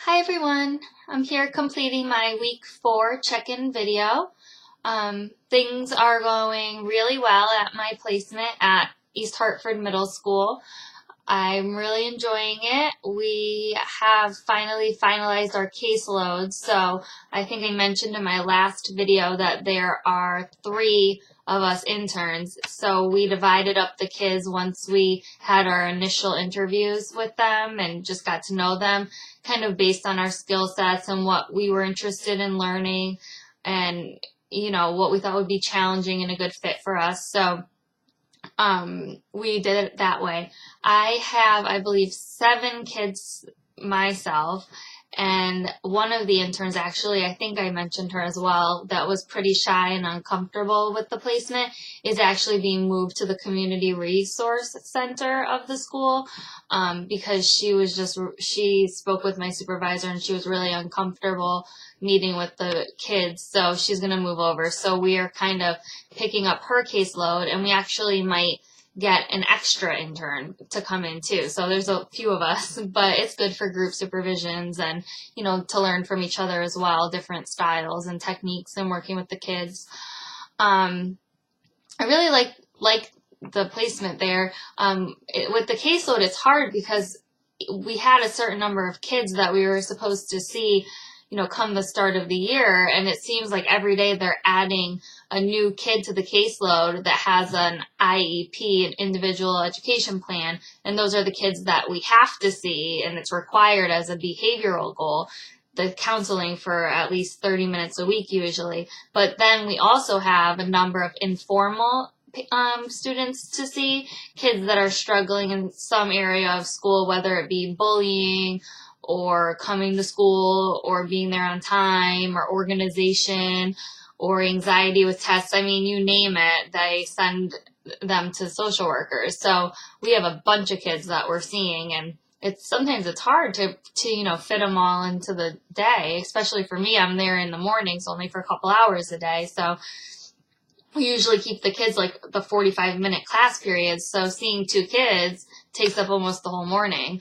Hi everyone, I'm here completing my week 4 check-in video. Things are going really well at my placement at East Hartford Middle School. I'm really enjoying it. We have finally finalized our caseload. So I think I mentioned in my last video that there are 3 of us interns. So we divided up the kids once we had our initial interviews with them and just got to know them, kind of based on our skill sets and what we were interested in learning and, what we thought would be challenging and a good fit for us. So we did it that way. I have, I believe, 7 kids myself, and one of the interns, actually, I think I mentioned her as well, that was pretty shy and uncomfortable with the placement, is actually being moved to the community resource center of the school, because she spoke with my supervisor and she was really uncomfortable meeting with the kids, so she's going to move over. So we are kind of picking up her caseload, and we actually might get an extra intern to come in too. So there's a few of us, but it's good for group supervisions and, to learn from each other as well, different styles and techniques and working with the kids. I really like the placement there. With the caseload, it's hard because we had a certain number of kids that we were supposed to see come the start of the year, and it seems like every day they're adding a new kid to the caseload that has an IEP, an individual education plan, and those are the kids that we have to see, and it's required as a behavioral goal, the counseling for at least 30 minutes a week usually. But then we also have a number of informal students to see, kids that are struggling in some area of school, whether it be bullying or coming to school or being there on time or organization or anxiety with tests. I mean, you name it, they send them to social workers. So we have a bunch of kids that we're seeing, and sometimes it's hard to fit them all into the day, especially for me. I'm there in the mornings only for a couple hours a day. So we usually keep the kids like the 45-minute class periods. So seeing 2 kids takes up almost the whole morning.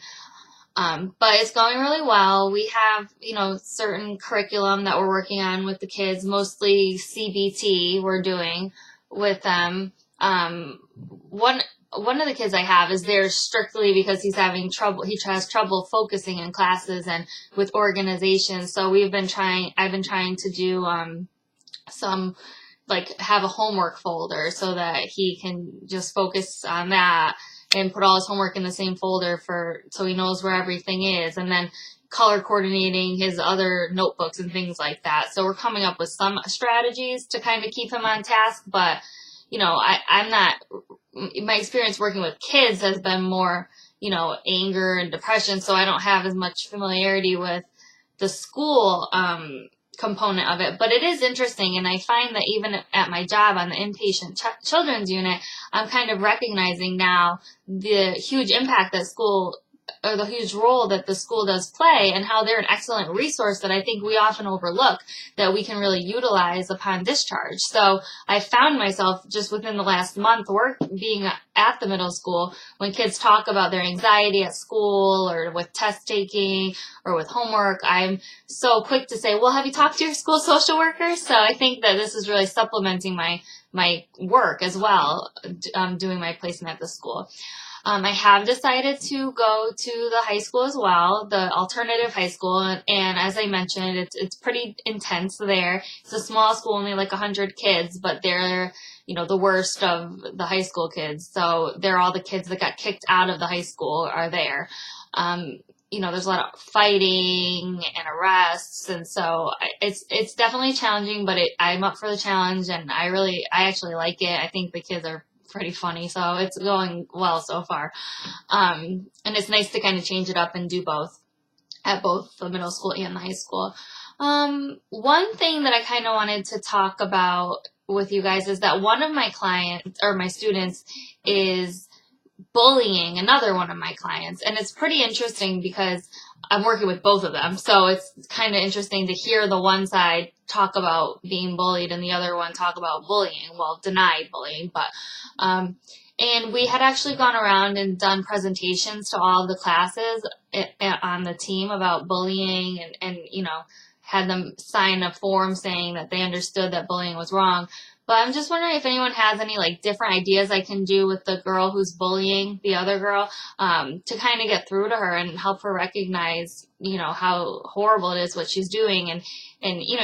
But it's going really well. We have, certain curriculum that we're working on with the kids, mostly CBT we're doing with them. One of the kids I have is there strictly because he has trouble focusing in classes and with organization. So I've been trying to do, some, have a homework folder so that he can just focus on that and put all his homework in the same folder so he knows where everything is, and then color coordinating his other notebooks and things like that. So we're coming up with some strategies to kind of keep him on task, but my experience working with kids has been more, anger and depression, so I don't have as much familiarity with the school component of it. But it is interesting, and I find that even at my job on the inpatient children's unit, I'm kind of recognizing now the huge impact that the huge role that the school does play, and how they're an excellent resource that I think we often overlook that we can really utilize upon discharge. So I found myself just within the last month being at the middle school, when kids talk about their anxiety at school or with test taking or with homework, I'm so quick to say, well, have you talked to your school social worker? So I think that this is really supplementing my work as well, doing my placement at the school. I have decided to go to the high school as well, the alternative high school, and as I mentioned, it's pretty intense there. It's a small school, only like 100 kids, but they're, the worst of the high school kids. So they're all the kids that got kicked out of the high school are there. There's a lot of fighting and arrests, and so it's definitely challenging, but I'm up for the challenge, and I actually like it. I think the kids are pretty funny, so it's going well so far. And it's nice to kind of change it up and do both at both the middle school and the high school. One thing that I kind of wanted to talk about with you guys is that one of my clients or my students is bullying another one of my clients, and it's pretty interesting because I'm working with both of them, so it's kind of interesting to hear the one side talk about being bullied and the other one talk about bullying, well, denied bullying, but And we had actually gone around and done presentations to all of the classes on the team about bullying and had them sign a form saying that they understood that bullying was wrong. But I'm just wondering if anyone has any like different ideas I can do with the girl who's bullying the other girl, to kind of get through to her and help her recognize, how horrible it is what she's doing, and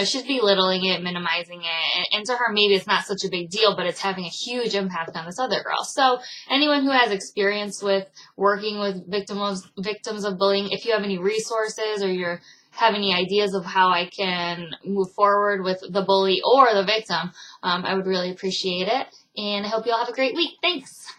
she's belittling it, minimizing it, and to her maybe it's not such a big deal, but it's having a huge impact on this other girl. So anyone who has experience with working with victims of bullying, if you have any resources or you're have any ideas of how I can move forward with the bully or the victim, I would really appreciate it. And I hope you all have a great week. Thanks.